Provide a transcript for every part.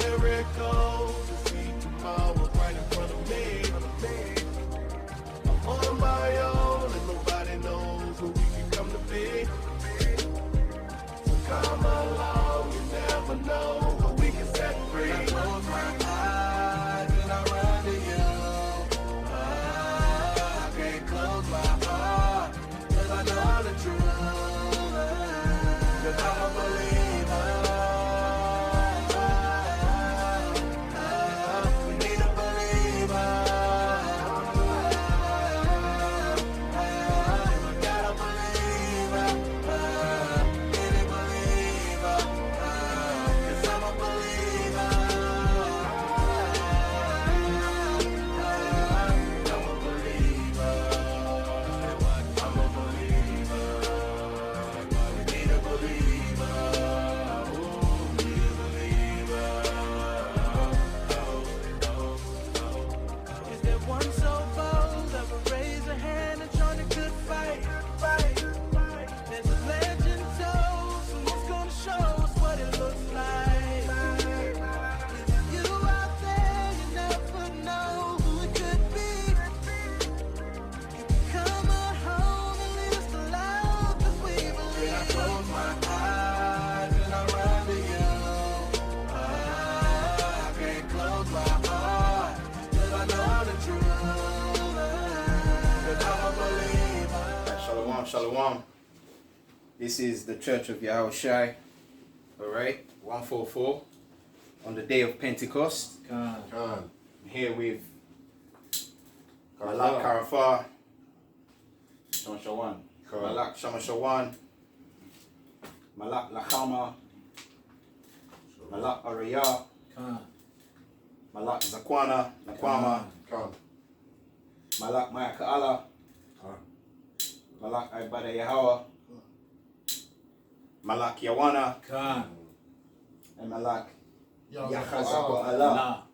miracles. To see tomorrow right in front of me. I'm on my own and nobody knows who we can come to be. So come along, you never know what we can set free. I close my eyes and I run to you. I can't close my heart, cause I know the truth. Cause I'm a believer. We need a believer. We got a believer. Any believer. Cause I'm a believer. I'm a believer. I'm a believer. We need a believer. Ooh, we need a believer. Is there one so bold that will raise a hand and join a good fight? There's a legend told, someone's gonna show us what it looks like. Is it you out there? You never know who it could be. You can come on home and lead us to love, 'cause we believe. I close my eyes and I run to you. I can't close my heart, 'cause I know the truth. 'Cause I'm a believer. Shalom, shalom. This is the Church of Yahushai. Alright, 144 on the day of Pentecost. Khan. I'm here with Malak Karafar, Shamashawan, Malak Shamashawan, Malak Lachama, Malak Araya, Malak Zakwana, Nakwama, Khan. Malak Mayaka'ala, Malak Ibada Yahawa, Malak Yawana, and Malak Yachazako Allah.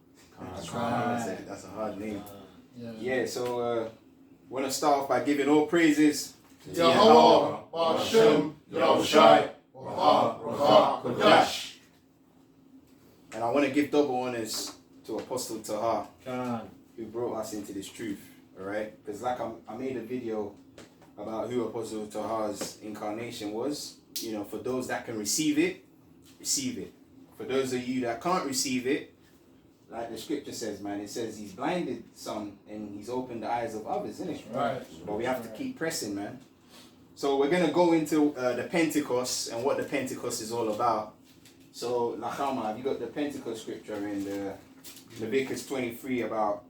That's a hard name. Yeah, so want to start off by giving all praises to Yahweh, Hashem, Yahushai, Raha, Kodash. And I want to give double honors to Apostle Tahar, who brought us into this truth, alright? Because like I made a video about who Apostle Tahar's incarnation was. You know, for those that can receive it, receive it. For those of you that can't receive it, like the scripture says, man, it says he's blinded some and he's opened the eyes of others, isn't it? Right. But we have to keep pressing, man. So we're going to go into the Pentecost and what the Pentecost is all about. So, Lachama, have you got the Pentecost scripture in the Leviticus 23 about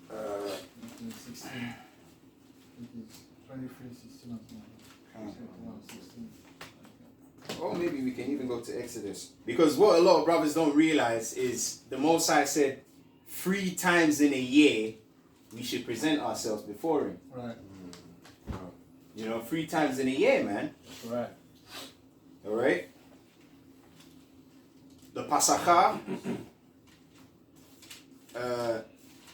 16. 23, 16. or maybe we can even go to Exodus. Because what a lot of brothers don't realize is the Most High said 3 times in a year we should present ourselves before Him. Right. You know, 3 times in a year, man. Right. Alright? The Pasachah,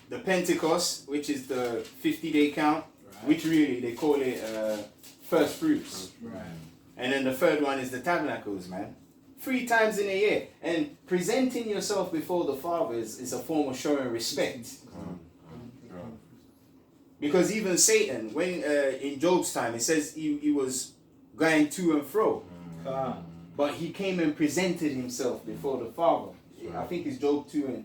the Pentecost, which is the 50-day count, which really they call it first fruits. Right. And then the third one is the tabernacles, man. 3 times in a year. And presenting yourself before the Father is a form of showing respect. Because even Satan, when in Job's time, it says he was going to and fro. But he came and presented himself before the Father. I think it's Job 2 and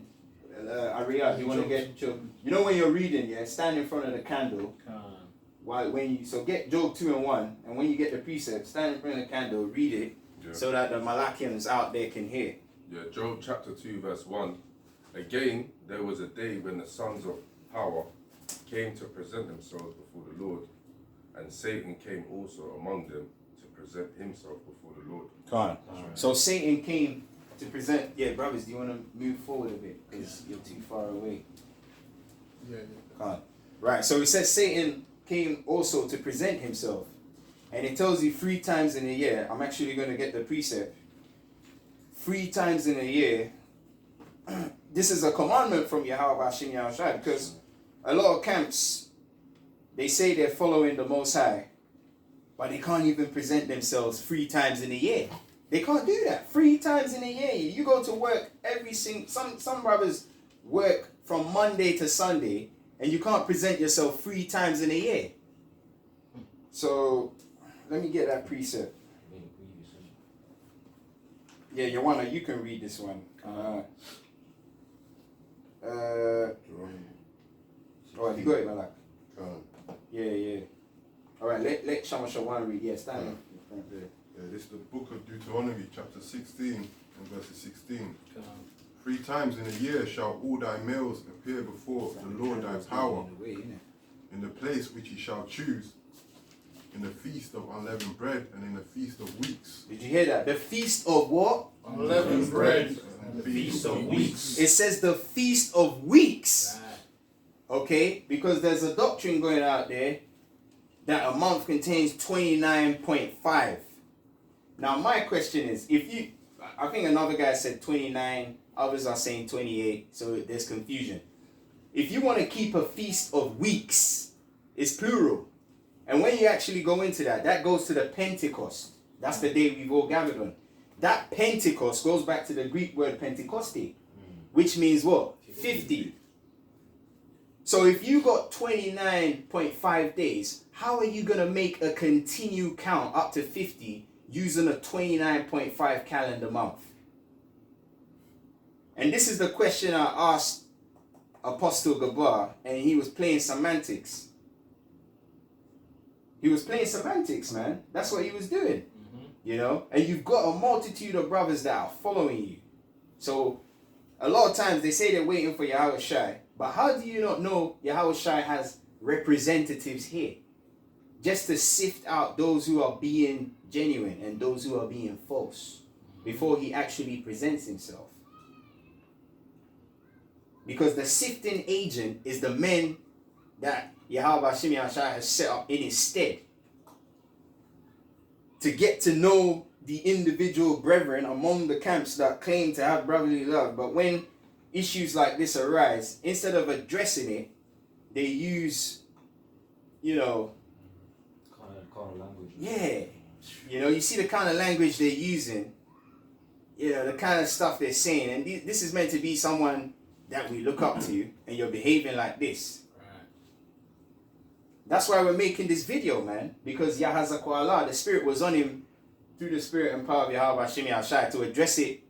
Ariah. You want to get Job? You know when you're reading, yeah, stand in front of the candle. So get Job 2 and 1, and when you get the precept, stand in front of the candle, read it, so that the Malachians out there can hear. Yeah, Job chapter 2 verse 1. Again, there was a day when the sons of power came to present themselves before the Lord, and Satan came also among them to present himself before the Lord. So Satan came to present. Yeah, brothers, do you want to move forward a bit? Because you're too far away. Yeah. Right, so it says Satan came also to present himself. And it tells you 3 times in a year. I'm actually going to get the precept. 3 times in a year. This is a commandment from Yahweh Hashem Yahushai, because a lot of camps, they say they're following the Most High, but they can't even present themselves 3 times in a year. They can't do that 3 times in a year. You go to work some brothers work from Monday to Sunday, and you can't present yourself 3 times in a year. So let me get that precept. Yeah, you can read this one. Oh, have you got it, Malak? Yeah. All right, let Shama Shawan read. Yeah, stand in front there. Yeah, this is the book of Deuteronomy, chapter 16, and verses 16. 3 times in a year shall all thy males appear before the Lord thy power, in the place which he shall choose, in the feast of unleavened bread and in the feast of weeks. Did you hear that? The feast of what? Unleavened bread and the feast of weeks. It says the feast of weeks. Okay? Because there's a doctrine going out there that a month contains 29.5. Now my question is, I think another guy said 29, others are saying 28, so there's confusion. If you want to keep a feast of weeks, it's plural. And when you actually go into that goes to the Pentecost. That's the day we've all gathered on. That Pentecost goes back to the Greek word Pentecoste, which means what? 50. So if you got 29.5 days, how are you going to make a continued count up to 50 using a 29.5 calendar month? And this is the question I asked Apostle Gabar, and he was playing semantics. He was playing semantics, man. That's what he was doing. You know? And you've got a multitude of brothers that are following you. So a lot of times they say they're waiting for Yahweh Shai. But how do you not know Yahweh Shai has representatives here? Just to sift out those who are being genuine and those who are being false before he actually presents himself. Because the sifting agent is the men that Yahweh Shai has set up in his stead to get to know the individual brethren among the camps that claim to have brotherly love. But when issues like this arise, instead of addressing it, they use, carnal language. Yeah. You see the kind of language they're using, the kind of stuff they're saying. And this is meant to be someone that we look up to, and you're behaving like this. That's why we're making this video, man. Because Yahazakwa, the Spirit was on him through the Spirit and power of Yahweh Shimi Ashai to address it.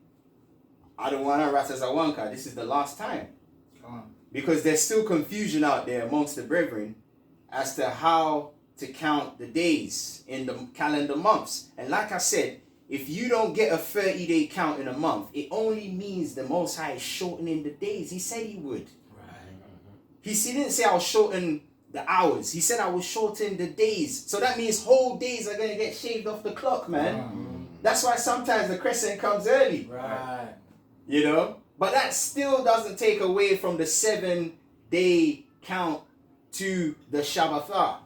Aduwana Ratazawanka, this is the last time. Because there's still confusion out there amongst the brethren as to how to count the days in the calendar months. And like I said, if you don't get a 30-day count in a month, it only means the Most High is shortening the days. He said he would. He didn't say I'll shorten the hours. He said I will shorten the days. So that means whole days are going to get shaved off the clock, man. That's why sometimes the crescent comes early. But that still doesn't take away from the 7-day count to the Shabbath.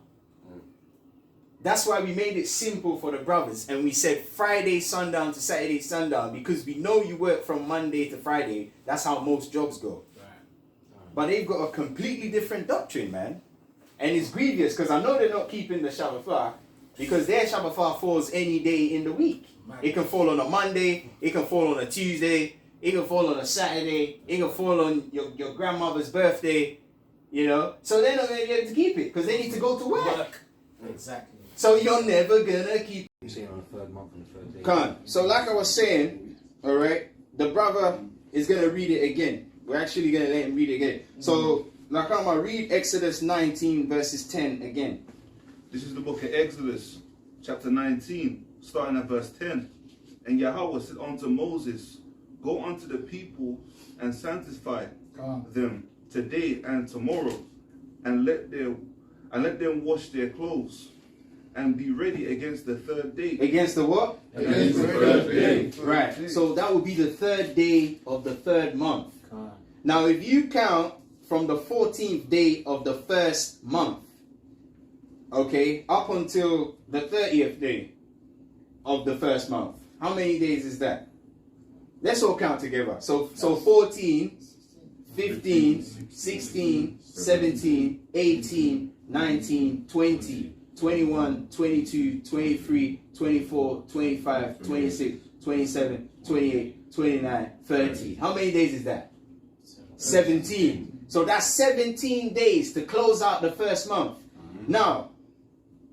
That's why we made it simple for the brothers. And we said Friday sundown to Saturday sundown, because we know you work from Monday to Friday. That's how most jobs go. But they've got a completely different doctrine, man. And it's grievous, because I know they're not keeping the Shabbath, because their Shabbath falls any day in the week. It can fall on a Monday, it can fall on a Tuesday, it can fall on a Saturday, it can fall on your grandmother's birthday, So they're not going to be able to keep it, because they need to go to work. Exactly. So you're never going to keep it. You say on the 3rd month and the 3rd day. Come. So like I was saying, all right, the brother is going to read it again. We're actually going to let him read it again. So, like I'm going to read Exodus 19 verses 10 again. This is the book of Exodus, chapter 19, starting at verse 10. And Yahweh said unto Moses, Go unto the people and sanctify them today and tomorrow, and let them wash their clothes, and be ready against the 3rd day. Against the what? Against the 3rd day. Right. So that would be the 3rd day of the 3rd month. Now, if you count from the 14th day of the 1st month, okay, up until the 30th day of the 1st month, how many days is that? Let's all count together. So 14, 15, 16, 17, 18, 19, 20, 21, 22, 23, 24, 25, 26, 27, 28, 29, 30. How many days is that? 17. So that's 17 days to close out the first month. Now,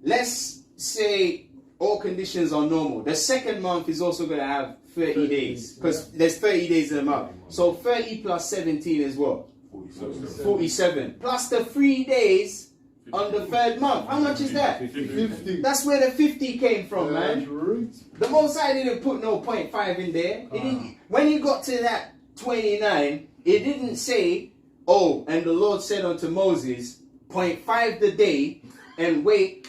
let's say all conditions are normal. The second month is also going to have 30 days because there's 30 days in a month. So 30 plus 17 is what? 47. Plus the 3 days on the third month. How much is that? 50. That's where the 50 came from, man. The Most High didn't put no 0.5 in there. It didn't, when you got to that 29, it didn't say, oh, and the Lord said unto Moses, 0.5 the day and wait.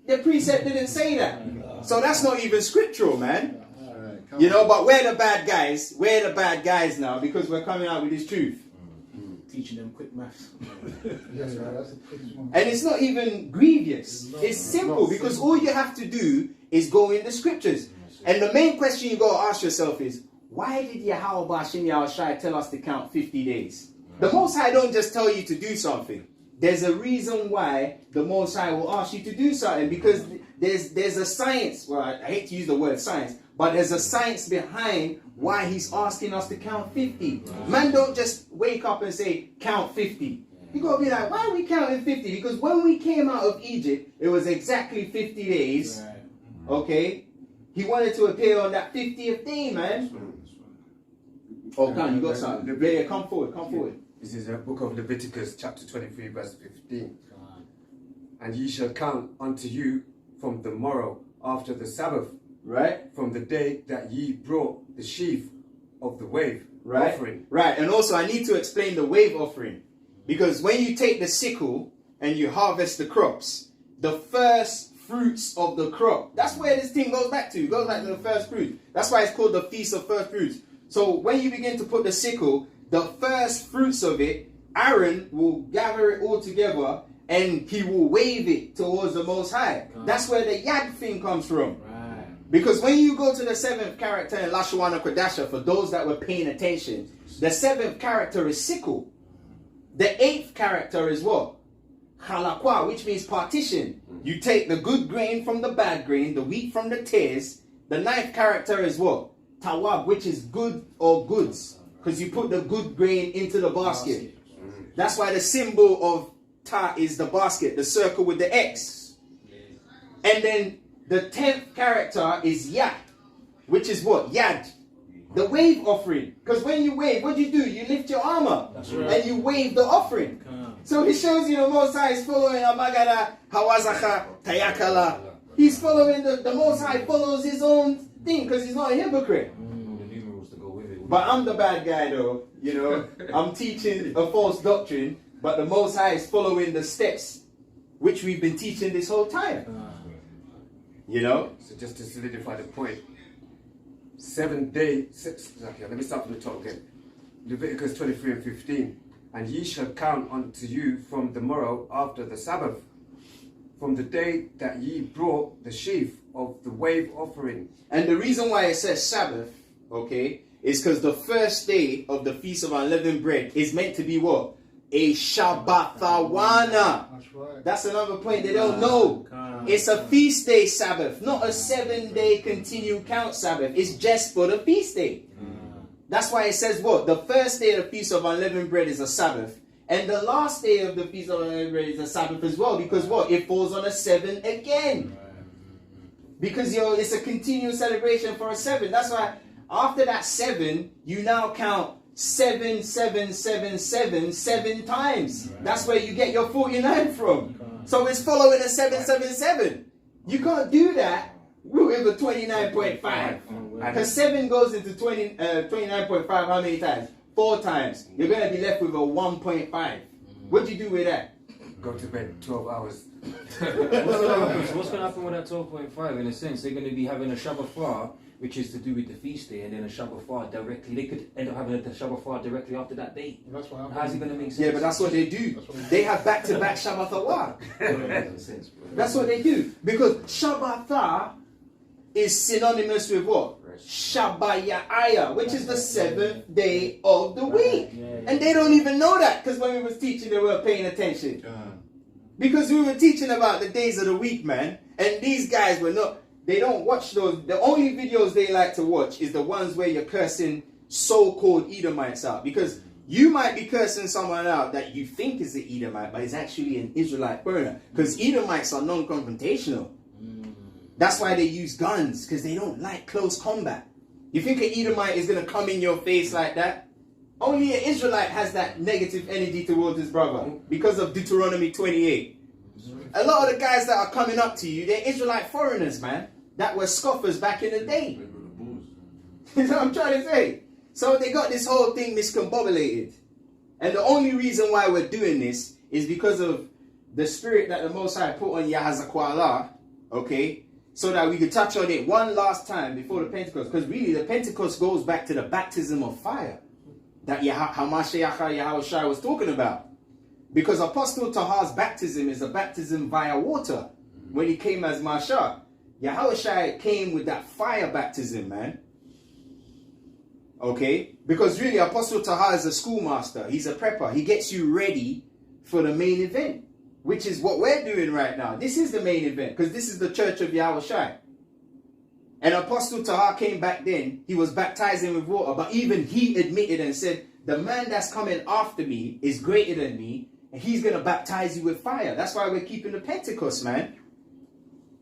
The precept didn't say that. So that's not even scriptural, man. You know, but we're the bad guys. We're the bad guys now because we're coming out with this truth. Teaching them quick maths. And it's not even grievous. It's simple because all you have to do is go in the scriptures. And the main question you got to ask yourself is, why did Yahweh Shem Yahushai tell us to count 50 days? The Most High don't just tell you to do something. There's a reason why the Most High will ask you to do something, because there's a science. Well, I hate to use the word science, but there's a science behind why he's asking us to count 50. Man don't just wake up and say, count 50. You got to be like, why are we counting 50? Because when we came out of Egypt, it was exactly 50 days. Okay? He wanted to appear on that 50th day, man. Oh, come, you got something. Yeah, come forward, come forward. This is a book of Leviticus, chapter 23, verse 15. And ye shall count unto you from the morrow after the Sabbath, right? From the day that ye brought the sheaf of the wave offering. Right, and also I need to explain the wave offering. Because when you take the sickle and you harvest the crops, the first fruits of the crop, that's where this thing goes back to. It goes back to the first fruit. That's why it's called the Feast of First Fruits. So when you begin to put the sickle, the first fruits of it, Aaron will gather it all together and he will wave it towards the Most High. That's where the Yad thing comes from. Because when you go to the seventh character in Lashawana Kodasha, for those that were paying attention, the seventh character is sickle. The eighth character is what? Halakwa, which means partition. You take the good grain from the bad grain, the wheat from the tares. The ninth character is what? Tawab, which is good or goods. Because you put the good grain into the basket. That's why the symbol of Ta is the basket, the circle with the X. And then the 10th character is Yad, which is what? Yad. The wave offering. Because when you wave, what do? You lift your arm up. And you wave the offering. So he shows you the Most High is following Amagada, Hawazacha, Tayakala. He's following the Most High follows his own thing because he's not a hypocrite. But I'm the bad guy though, you know. I'm teaching a false doctrine, but the Most High is following the steps which we've been teaching this whole time. You know? So just to solidify the point, 7 days, okay, let me start from the top again. Leviticus 23 and 15. And ye shall count unto you from the morrow after the Sabbath, from the day that ye brought the sheaf of the wave offering. And the reason why it says Sabbath, okay, is because the first day of the Feast of Unleavened Bread is meant to be what? A Shabbathawana. That's right. That's another point they don't know. It's a feast day Sabbath, not a 7-day continued count Sabbath. It's just for the feast day. That's why it says what? The first day of the Feast of Unleavened Bread is a Sabbath. And the last day of the Feast of Unleavened Bread is a Sabbath as well. Because what? It falls on a 7 again. Because it's a continual celebration for a 7. That's why after that 7, you now count 7, 7, 7, 7, 7 times. That's where you get your 49 from. So it's following a 7, 7, 7. You can't do that with a 29.5. Because 7 goes into 29.5 how many times? 4 times. You're going to be left with a 1.5. What do you do with that? Go to bed 12 hours. So what's going to happen with that 12.5? In a sense, they're going to be having a Shabbat, which is to do with the feast day, and then a Shabbat directly. They could end up having a Shabbat directly after that day. That's what How's it going to make sense? Yeah, but that's what they do. They have back-to-back Shabbatha. That's what they do. Because Shabbatha is synonymous with what? Shabbaya'aya, which is the 7th day of the week. And they don't even know that, because when we was teaching, they weren't paying attention. Because we were teaching about the days of the week, man. And these guys were not. they don't watch those. The only videos they like to watch is the ones where you're cursing so-called Edomites out. Because you might be cursing someone out that you think is an Edomite, but is actually an Israelite burner. Because Edomites are non-confrontational. That's why they use guns, because they don't like close combat. You think an Edomite is going to come in your face like that? Only an Israelite has that negative energy towards his brother because of Deuteronomy 28. A lot of the guys that are coming up to you, they're Israelite foreigners, man, that were scoffers back in the day. You know what I'm trying to say? So they got this whole thing miscombobulated. And the only reason why we're doing this is because of the spirit that the Most High put on Yahazakwala, okay? So that we could touch on it one last time before the Pentecost. Because really, the Pentecost goes back to the baptism of fire that Hamashiach Yahushua was talking about. Because Apostle Tahar's baptism is a baptism via water when he came as Mashiach. Yahushua came with that fire baptism, man. Okay? Because really, Apostle Tahar is a schoolmaster. He's a prepper. He gets you ready for the main event, which is what we're doing right now. This is the main event because this is the church of Yahushua. And Apostle Tahar came back then. He was baptizing with water. But even he admitted and said, the man that's coming after me is greater than me. And he's going to baptize you with fire. That's why we're keeping the Pentecost, man.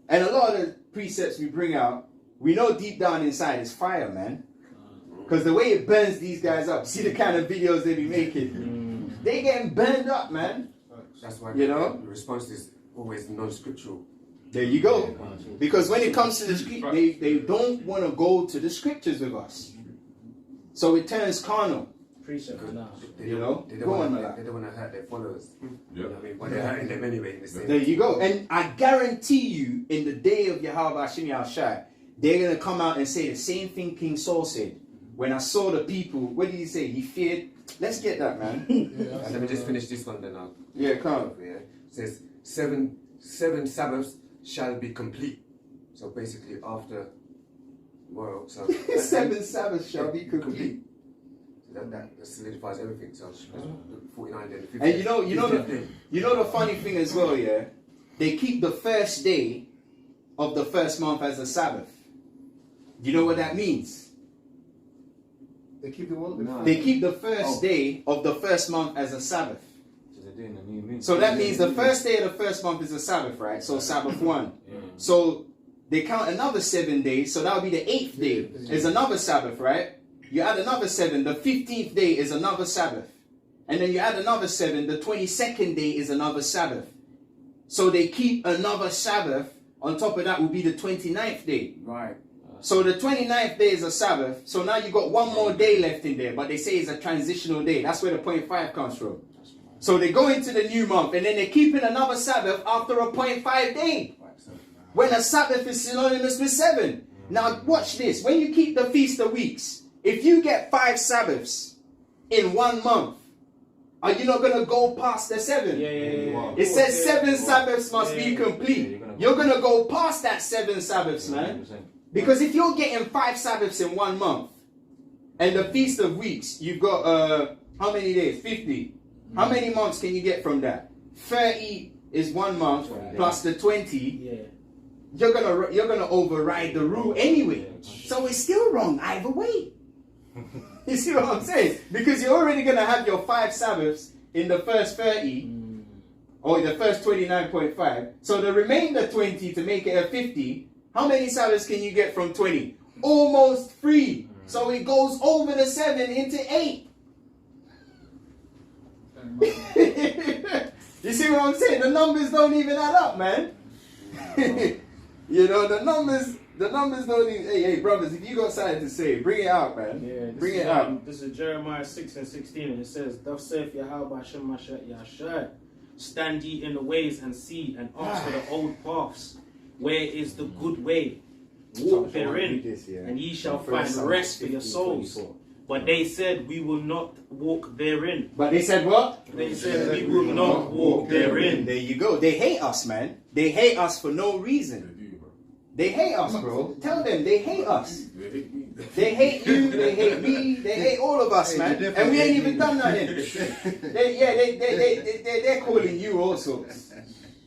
And a lot of the precepts we bring out, we know deep down inside is fire, man. Because the way it burns these guys up. See the kind of videos they be making. They getting burned up, man. That's why you know the response is always non-scriptural. There you go. Because when it comes to the script, they don't want to go to the scriptures with us. So it turns carnal. Precept now. They You know? don't want to hurt their followers. Yeah. You know what I mean? But they're hurting them anyway in the same. There you go. And I guarantee you, in the day of Yahweh Hashem Yahushua, they're going to come out and say the same thing King Saul said. When I saw the people, what did he say? He feared. Let's get that, man. And let me just finish this one then. Yeah, come. Yeah. It says, seven Sabbaths shall be complete. So basically after tomorrow. So 7 Sabbaths shall be complete. So that solidifies everything. So 49 then 50. And you know the funny thing as well, yeah? They keep the first day of the first month as a Sabbath. Do you know what that means? They keep the world. No. They keep the first day of the first month as a Sabbath. So they're doing a new moon. So that means the first day of the first month is a Sabbath, right? So Sabbath 1. Yeah. So they count another 7 days. So that would be the 8th day is another Sabbath, right? You add another 7. The 15th day is another Sabbath. And then you add another 7. The 22nd day is another Sabbath. So they keep another Sabbath. On top of that will be the 29th day. Right. So the 29th day is a Sabbath. So now you got one more day left in there. But they say it's a transitional day. That's where the 0.5 comes from. So they go into the new month. And then they're keeping another Sabbath after a 0.5 day. When a Sabbath is synonymous with 7. Now watch this. When you keep the Feast of Weeks, if you get 5 Sabbaths in 1 month, are you not going to go past the 7? Yeah. It says 7 Sabbaths must be complete. You're going to go past that 7 Sabbaths, man. 100%. Because if you're getting 5 Sabbaths in 1 month, and the Feast of Weeks, you've got, how many days? 50. How many months can you get from that? 30 is 1 month, plus the 20. Yeah. You're gonna override the rule anyway. So it's still wrong either way. You see what I'm saying? Because you're already gonna have your 5 Sabbaths in the first 30, or the first 29.5. So the remainder 20 to make it a 50. How many Sabbaths can you get from 20? Almost 3. So it goes over the 7 into 8. You see what I'm saying? The numbers don't even add up, man. You know, the numbers don't even... Hey, brothers, if you got something to say, bring it out, man. Yeah, bring it out. This is Jeremiah 6:16, and it says, Thus saith Yahweh Hashem Mashiach Yahshua, stand ye in the ways and see, and ask for the old paths. Where is the good way? Walk therein, and ye shall find rest for your souls. But they said, we will not walk therein. But they said what? They said, we will not walk therein. There you go. They hate us, man. They hate us for no reason. They hate us, bro. Tell them they hate us. They hate you, they hate me, they hate all of us, man. And we ain't even done nothing. They're calling you all sorts.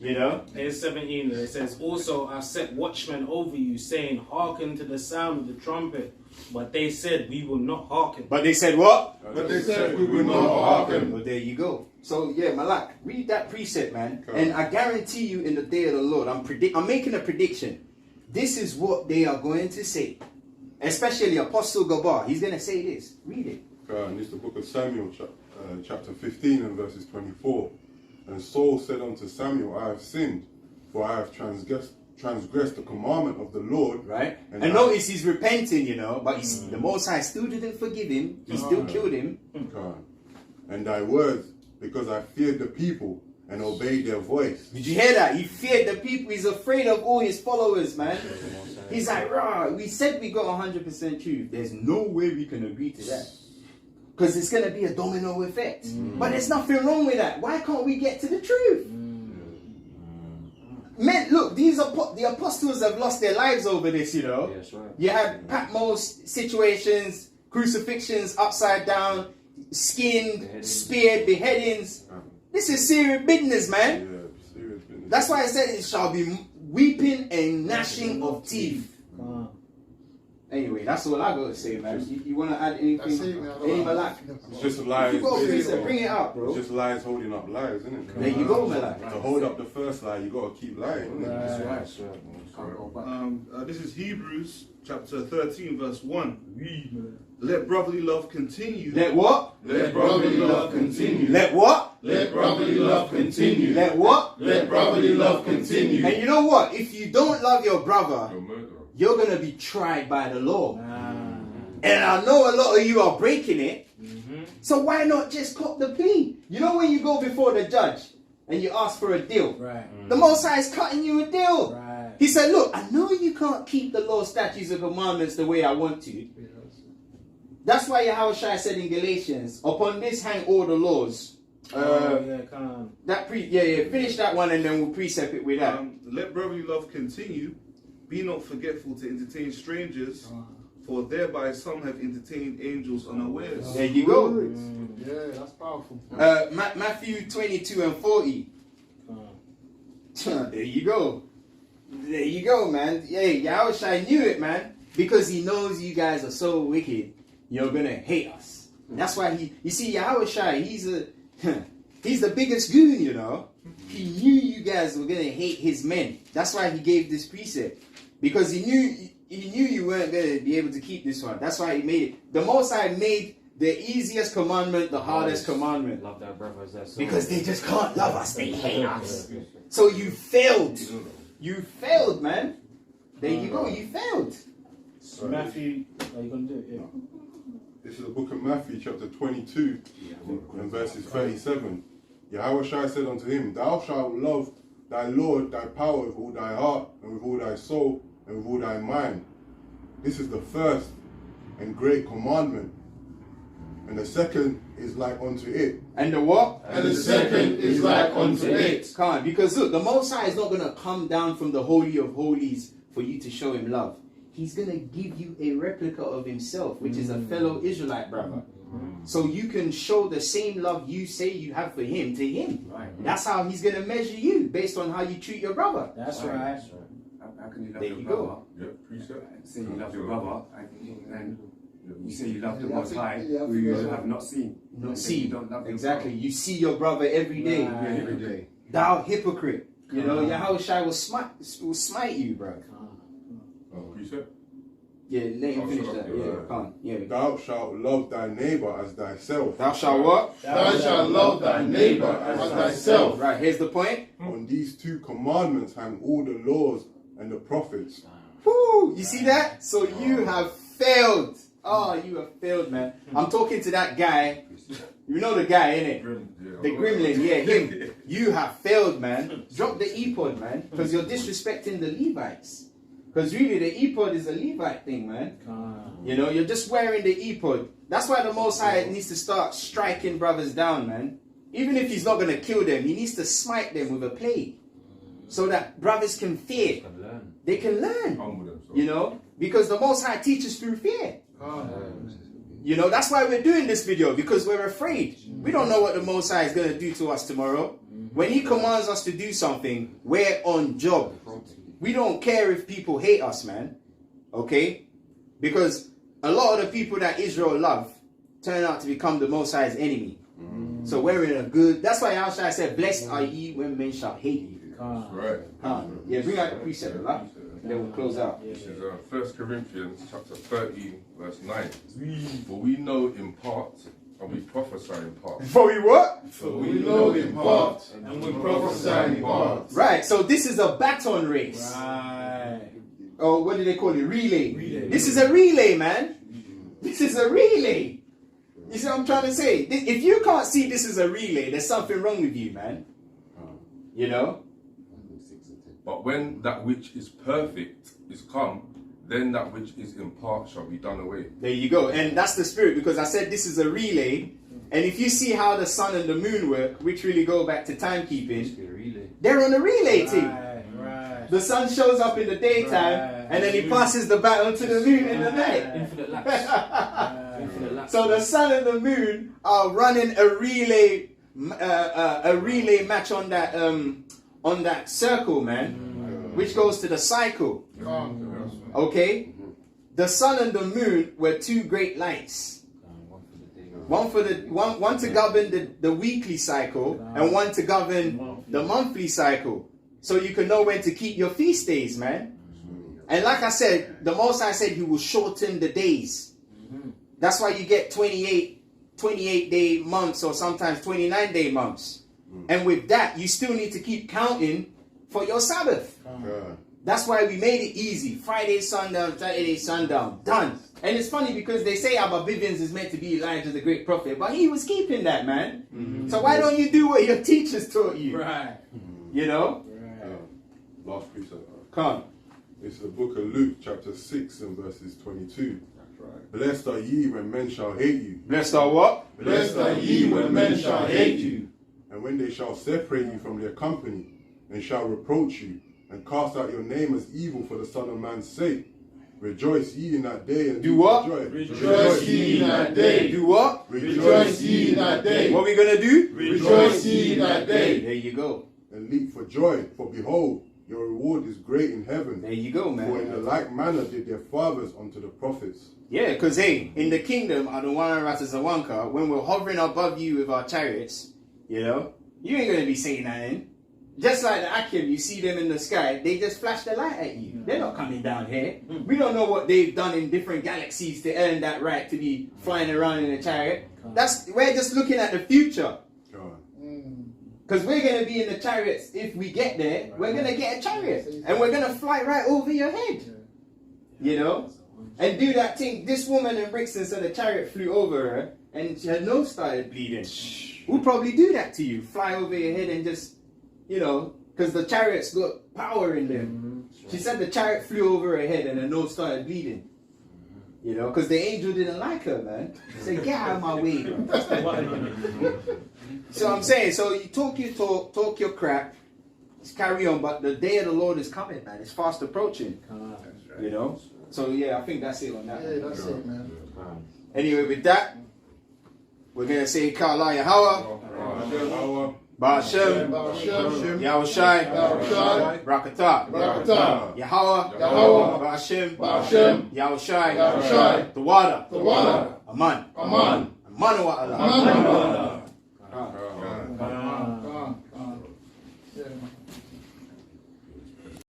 You know? In 17, it says, also I set watchmen over you, saying, hearken to the sound of the trumpet. But they said, we will not hearken. But they said what? But they said we will not hearken. Well, there you go. So yeah, Malak, read that precept, man. And I guarantee you, in the day of the Lord, I'm making a prediction. This is what they are going to say. Especially Apostle Gabar. He's going to say this. Read it. And it's the book of Samuel, chapter 15 and verses 24. And Saul said unto Samuel, I have sinned, for I have transgressed the commandment of the Lord. Right? And notice he's repenting, you know, but the Most High still didn't forgive him. He still killed him. And thy words, because I feared the people and obeyed their voice. Did you hear that? He feared the people. He's afraid of all his followers, man. He's like, rah, we said we got 100% truth. There's no way we can agree to that. Because it's going to be a domino effect. But there's nothing wrong with that. Why can't we get to the truth? Man, look, the apostles have lost their lives over this, you know. Yes, right. You had Patmos situations, crucifixions upside down, skinned, speared, beheadings. This is serious business, man. Yeah, serious business. That's why I said it shall be weeping and gnashing of teeth. Anyway, that's all I got to say, man. You want to add anything? Any Malak? It's just lies. You go, Precept, bring it out, bro. It's just lies holding up lies, isn't it? There you go, Malak. To hold up the first lie, you got to keep lying, isn't it? That's right. Can't go back. This is Hebrews chapter 13, verse 1. Let brotherly love continue. Let what? Let brotherly love continue. Let what? Let brotherly love continue. Let what? Let brotherly love continue. And you know what? If you don't love your brother, You're a murderer. you're going to be tried by the law. And I know a lot of you are breaking it. So why not just cop the plea? You know when you go before the judge and you ask for a deal? Right. The Most High is cutting you a deal. Right. He said, look, I know you can't keep the law, statutes, and commandments the way I want to. That's why Yahushua said in Galatians, upon this hang all the laws. Finish that one and then we'll precept it with that. Let brotherly love continue. Be not forgetful to entertain strangers, for thereby some have entertained angels unawares. There you go. Yeah, that's powerful. Matthew 22 and 40. There you go. There you go, man. Hey, Yahushua knew it, man. Because he knows you guys are so wicked, you're going to hate us. That's why you see, Yahushua, he's the biggest goon, you know. He knew you guys were going to hate his men. That's why he gave this precept. Because he knew you weren't going to be able to keep this one. That's why he made it. The Most High made the easiest commandment the hardest commandment. Love thy brothers. That's Because they just can't love us. They hate us. So you failed. You failed, man. There you go. You failed. Matthew, are you going to do it? Yeah. This is the book of Matthew, chapter 22, and verses 37. Yahushua said unto him, Thou shalt love thy Lord, thy power, with all thy heart, and with all thy soul, and with all thy mind. This is the first and great commandment. And the second is like unto it. And the what? And the second is like unto it. Come on, because look, the Most High is not going to come down from the Holy of Holies for you to show him love. He's going to give you a replica of himself, which is a fellow Israelite brother. So you can show the same love you say you have for him to him. Right. That's how he's going to measure you, based on how you treat your brother. That's right. How can you love There your you brother? go. Yeah, precept. Say you love your brother, and you say you love the Yeah, Most High, yeah, who you yeah. have not seen. Not And see. you don't love your Exactly. You see your brother every day. Right. Every day. Thou hypocrite. You know, Yahushua will smite you, bro. Oh, precept. Yeah, let him Oh, finish shut that. up, Yeah, yeah. come on. Yeah. Thou shalt love thy neighbor as thyself. Thou shalt what? Thou shalt love thy neighbor as thyself. Right, here's the point. On these two commandments hang all the laws and the prophets. Woo! You see that? So you have failed. Oh, you have failed, man. I'm talking to that guy. You know the guy, innit? The gremlin, yeah, him. You have failed, man. Drop the ephod, man. Because you're disrespecting the Levites. Because really, the ephod is a Levite thing, man. You know, you're just wearing the ephod. That's why the Most High needs to start striking brothers down, man. Even if he's not going to kill them, he needs to smite them with a plague. So that brothers can fear. They can learn. Humble themselves. You know? Because the Most High teaches through fear. You know, that's why we're doing this video. Because we're afraid. We don't know what the Most High is going to do to us tomorrow. When he commands us to do something, we're on job. We don't care if people hate us, man. Okay? Because a lot of the people that Israel love turn out to become the Most High's enemy. So we're in a good... That's why Al-Shai said, blessed are ye when men shall hate you. That's right. Yeah, bring out the precept, right? And then we'll close out. This is 1 Corinthians chapter 13, verse 9. For we know in part, and we prophesy in part. For we what? For we know in part, and we prophesy in part. Right, so this is a baton race. Right. Oh, what do they call it? Relay. This is a relay, man. This is a relay. You see what I'm trying to say? If you can't see this is a relay, there's something wrong with you, man. You know? But when that which is perfect is come, then that which is in part shall be done away. There you go. And that's the spirit, because I said this is a relay. And if you see how the sun and the moon work, which really go back to timekeeping, they're on a relay team. Right. The sun shows up in the daytime, and then he passes the baton to the moon in the night. Infinite laps. Infinite laps. So the sun and the moon are running a relay match on that circle, man, which goes to the cycle. Okay, the sun and the moon were two great lights. One to govern the weekly cycle, and one to govern the monthly cycle. So you can know when to keep your feast days, man. And like I said, the Most High said he will shorten the days. That's why you get 28-day months, or sometimes 29-day months. And with that, you still need to keep counting for your Sabbath. That's why we made it easy. Friday sundown, Saturday sundown, done. And it's funny because they say Abba Bivens is meant to be Elijah the great prophet, but he was keeping that, man. So why don't you do what your teachers taught you? Right. You know? Last precept. Come. It's the book of Luke, chapter 6 and verses 22. Blessed are ye when men shall hate you. Blessed are what? Blessed are ye when men shall hate you. And when they shall separate you from their company, and shall reproach you, and cast out your name as evil for the Son of Man's sake. Rejoice ye in that day and do what? Rejoice ye in that day. Do what? Rejoice ye in that day. What are we going to do? Rejoice ye in that day. There you go. And leap for joy, for behold, your reward is great in heaven. There you go, man. For in the like manner did their fathers unto the prophets. Yeah, because hey, in the kingdom, when we're hovering above you with our chariots, you know, you ain't going to be saying nothing. Just like the Akim, you see them in the sky, they just flash the light at you. They're not coming down here. We don't know what they've done in different galaxies to earn that right to be flying around in a chariot. We're just looking at the future. Because we're going to be in the chariots. If we get there, we're going to get a chariot. And we're going to fly right over your head. You know? And do that thing. This woman in Brixton said the chariot flew over her and her nose started bleeding. We'll probably do that to you. Fly over your head and just, you know, because the chariots got power in them. She said the chariot flew over her head and her nose started bleeding. You know, because the angel didn't like her, man. He said, get out of my way, bro. So I'm saying, so you talk your talk, talk your crap, just carry on, but the day of the Lord is coming, man. It's fast approaching. You know? So yeah, I think that's it on that. Yeah, that's it, man. Anyway, with that, we're going to say Kala Yahweh, Ba'ashem, Yahushai, Brakatah, Yahweh, Ba'ashem, Yahushai, the water, Aman, Manu Allah.